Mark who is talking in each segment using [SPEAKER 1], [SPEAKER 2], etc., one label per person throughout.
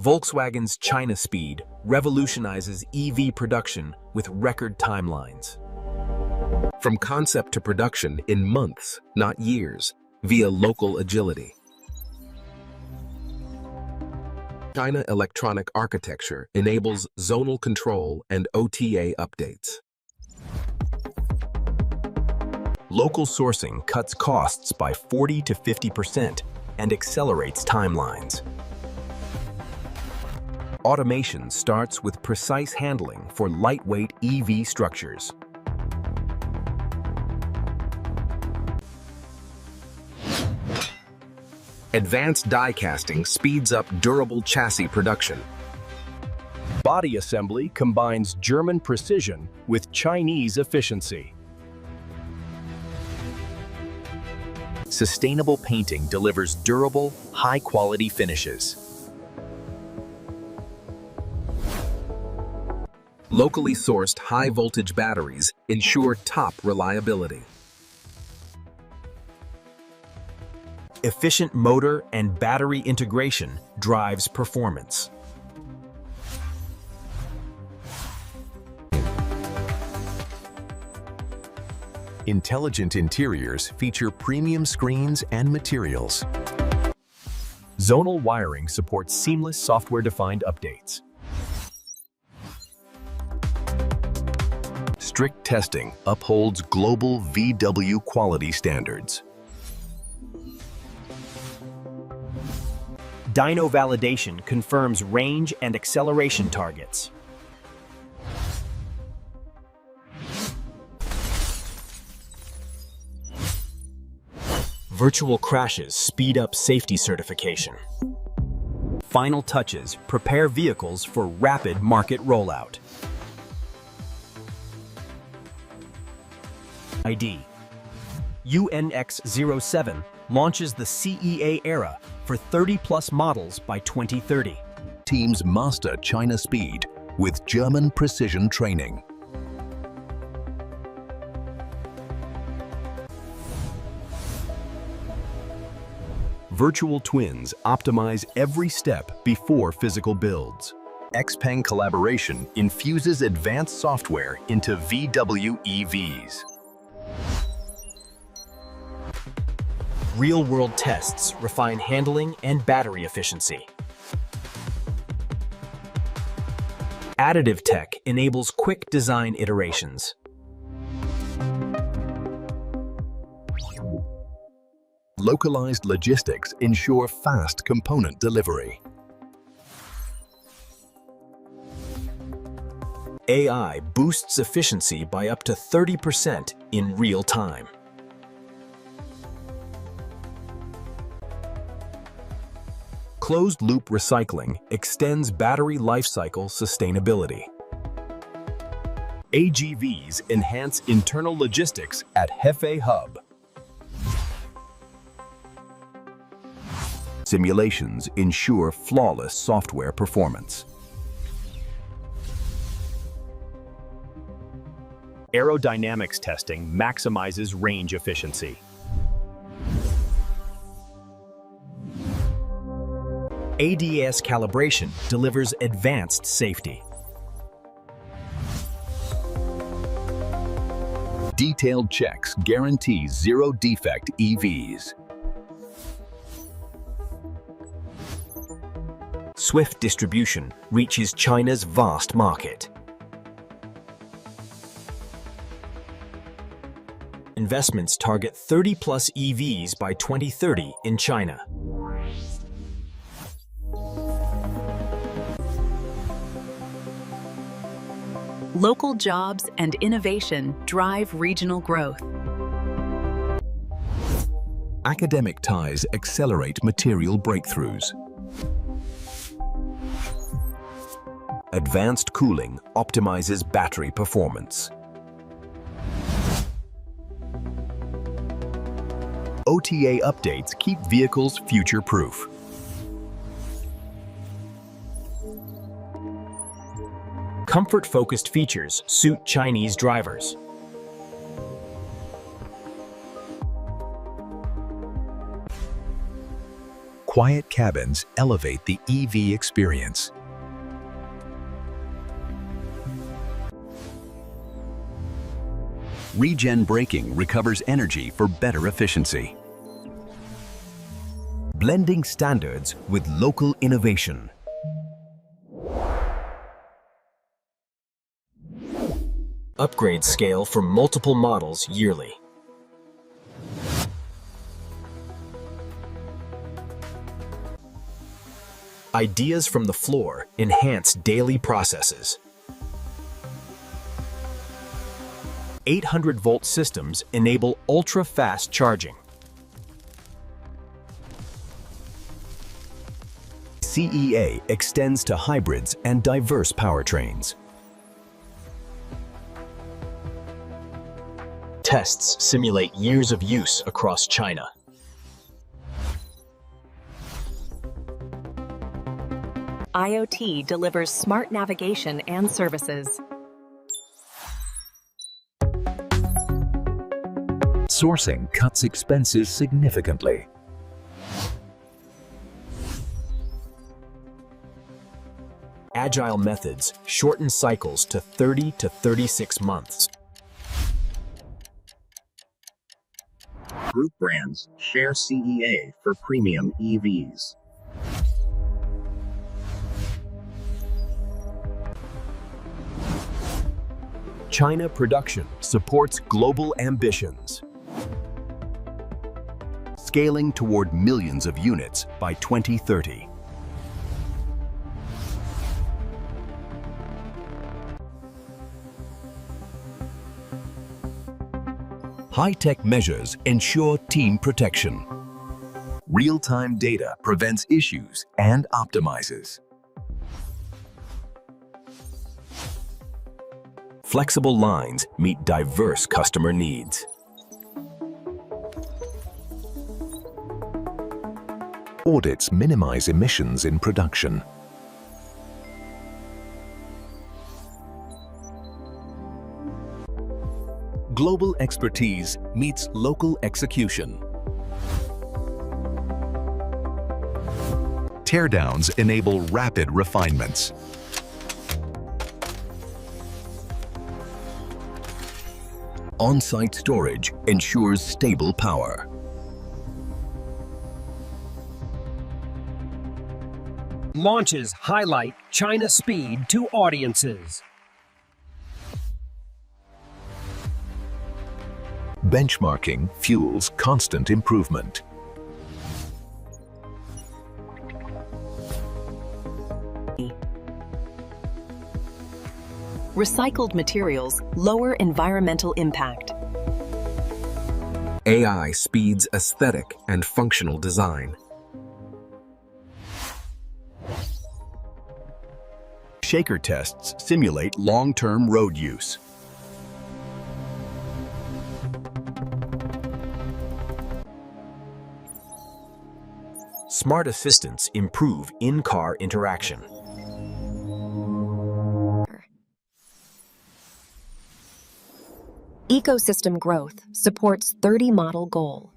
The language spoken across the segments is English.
[SPEAKER 1] Volkswagen's China speed revolutionizes EV production with record timelines. From concept to production in months, not years, via local agility. China electronic architecture enables zonal control and OTA updates. Local sourcing cuts costs by 40 to 50% and accelerates timelines. Automation starts with precise handling for lightweight EV structures. Advanced die casting speeds up durable chassis production.
[SPEAKER 2] Body assembly combines German precision with Chinese efficiency.
[SPEAKER 1] Sustainable painting delivers durable, high-quality finishes. Locally sourced high-voltage batteries ensure top reliability. Efficient motor and battery integration drives performance.
[SPEAKER 3] Intelligent interiors feature premium screens and materials.
[SPEAKER 2] Zonal wiring supports seamless software-defined updates.
[SPEAKER 3] Strict testing upholds global VW quality standards.
[SPEAKER 2] Dyno validation confirms range and acceleration targets.
[SPEAKER 1] Virtual crashes speed up safety certification.
[SPEAKER 2] Final touches prepare vehicles for rapid market rollout. ID UNX07 launches the CEA era for 30-plus models by 2030.
[SPEAKER 3] Teams master China speed with German precision training. Virtual twins optimize every step before physical builds. XPeng collaboration infuses advanced software into VW EVs.
[SPEAKER 1] Real-world tests refine handling and battery efficiency. Additive tech enables quick design iterations.
[SPEAKER 3] Localized logistics ensure fast component delivery.
[SPEAKER 1] AI boosts efficiency by up to 30% in real time. Closed-loop recycling extends battery lifecycle sustainability.
[SPEAKER 2] AGVs enhance internal logistics at Hefei Hub.
[SPEAKER 3] Simulations ensure flawless software performance.
[SPEAKER 2] Aerodynamics testing maximizes range efficiency.
[SPEAKER 1] ADAS calibration delivers advanced safety.
[SPEAKER 3] Detailed checks guarantee zero-defect EVs.
[SPEAKER 1] Swift distribution reaches China's vast market. Investments target 30-plus EVs by 2030 in China.
[SPEAKER 4] Local jobs and innovation drive regional growth.
[SPEAKER 3] Academic ties accelerate material breakthroughs. Advanced cooling optimizes battery performance. OTA updates keep vehicles future-proof.
[SPEAKER 1] Comfort-focused features suit Chinese drivers.
[SPEAKER 3] quiet cabins elevate the EV experience. Regen braking recovers energy for better efficiency.
[SPEAKER 2] Blending standards with local innovation. Upgrade scale for multiple models yearly. Ideas from the floor enhance daily processes. 800-volt systems enable ultra-fast charging. CEA extends to hybrids and diverse powertrains. Tests simulate years of use across China.
[SPEAKER 4] IoT delivers smart navigation and services.
[SPEAKER 3] Sourcing cuts expenses significantly.
[SPEAKER 2] Agile methods shorten cycles to 30 to 36 months.
[SPEAKER 5] Group brands share CEA for premium EVs.
[SPEAKER 2] China production supports global ambitions.
[SPEAKER 3] Scaling toward millions of units by 2030. High-tech measures ensure team protection. Real-time data prevents issues and optimizes.
[SPEAKER 2] Flexible lines meet diverse customer needs.
[SPEAKER 3] Audits minimize emissions in production. Global expertise meets local execution. Teardowns enable rapid refinements. On-site storage ensures stable power.
[SPEAKER 6] Launches highlight China speed to audiences.
[SPEAKER 3] Benchmarking fuels constant improvement.
[SPEAKER 4] Recycled materials lower environmental impact.
[SPEAKER 1] AI speeds aesthetic and functional design.
[SPEAKER 2] Shaker tests simulate long-term road use. Smart assistants improve in-car interaction.
[SPEAKER 7] Ecosystem growth supports 30 model goal.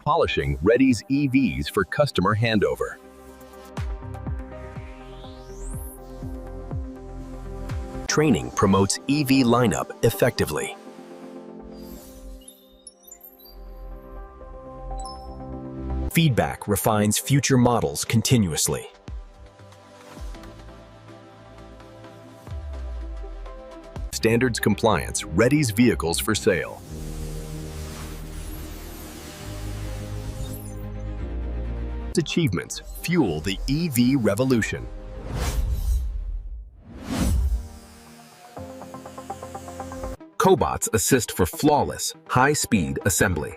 [SPEAKER 2] Polishing readies EVs for customer handover. Training promotes EV lineup effectively. Feedback refines future models continuously. Standards compliance readies vehicles for sale. Achievements fuel the EV revolution. Cobots assist for flawless, high-speed assembly.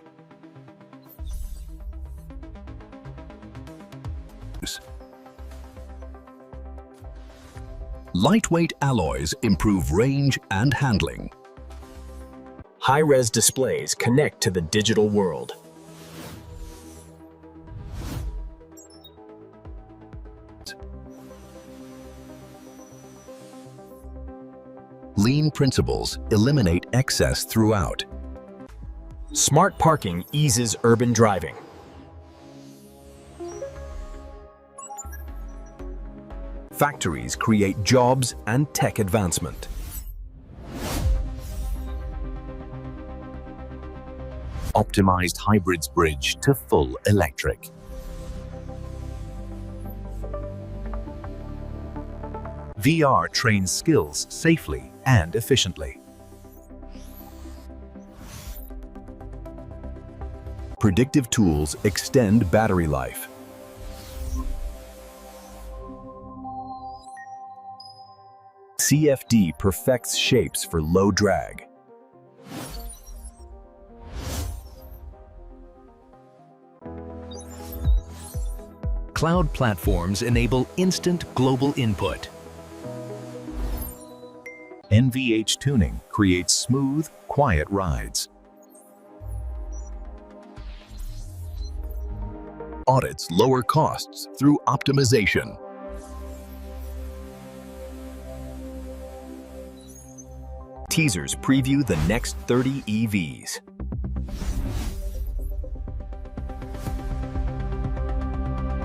[SPEAKER 3] Lightweight alloys improve range and handling.
[SPEAKER 2] High-res displays connect to the digital world.
[SPEAKER 3] Lean principles eliminate excess throughout.
[SPEAKER 2] Smart parking eases urban driving.
[SPEAKER 1] Factories create jobs and tech advancement.
[SPEAKER 3] Optimized hybrids bridge to full electric. VR trains skills safely and efficiently.
[SPEAKER 1] Predictive tools extend battery life. CFD perfects shapes for low drag.
[SPEAKER 3] Cloud platforms enable instant global input. NVH tuning creates smooth, quiet rides.
[SPEAKER 1] Audits lower costs through optimization. Teasers preview the next 30 EVs.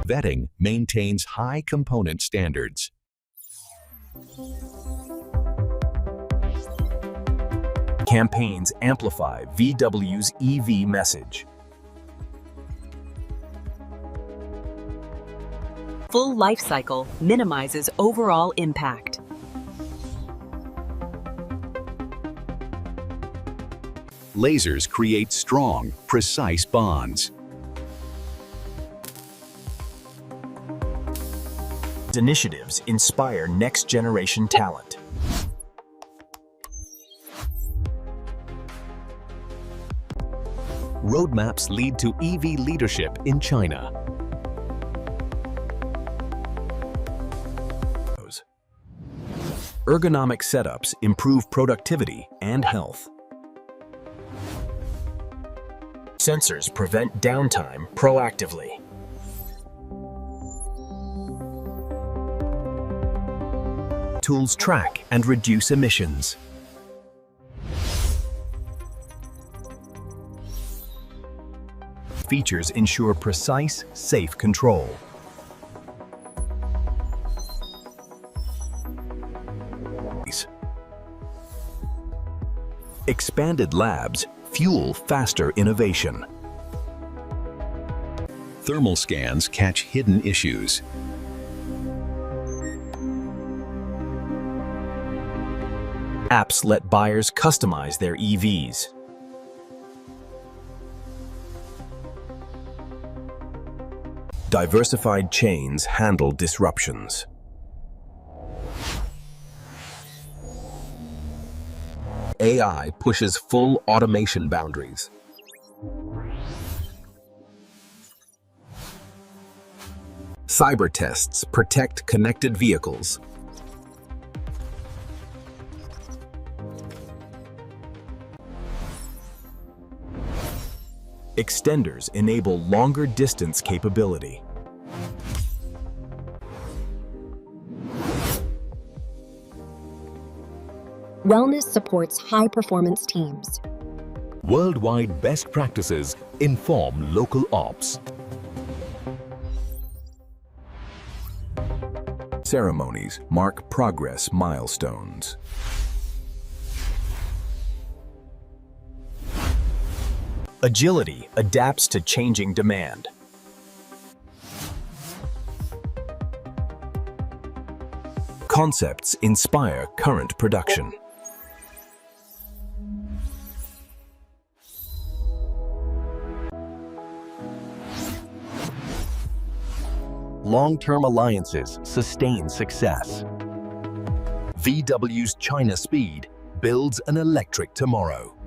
[SPEAKER 3] Vetting maintains high component standards.
[SPEAKER 1] Campaigns amplify VW's EV message.
[SPEAKER 4] Full life cycle minimizes overall impact.
[SPEAKER 3] Lasers create strong, precise bonds.
[SPEAKER 1] Initiatives inspire next-generation talent.
[SPEAKER 3] Roadmaps lead to EV leadership in China.
[SPEAKER 1] Ergonomic setups improve productivity and health. Sensors prevent downtime proactively. Tools track and reduce emissions. Features ensure precise, safe control. Expanded labs fuel faster innovation.
[SPEAKER 3] Thermal scans catch hidden issues.
[SPEAKER 1] Apps let buyers customize their EVs. Diversified chains handle disruptions. AI pushes full automation boundaries. Cyber tests protect connected vehicles. Extenders enable longer distance capability.
[SPEAKER 7] Wellness supports high-performance teams.
[SPEAKER 3] Worldwide best practices inform local ops.
[SPEAKER 1] Ceremonies mark progress milestones. Agility adapts to changing demand. Concepts inspire current production. Long-term alliances sustain success.
[SPEAKER 3] VW's China Speed builds an electric tomorrow.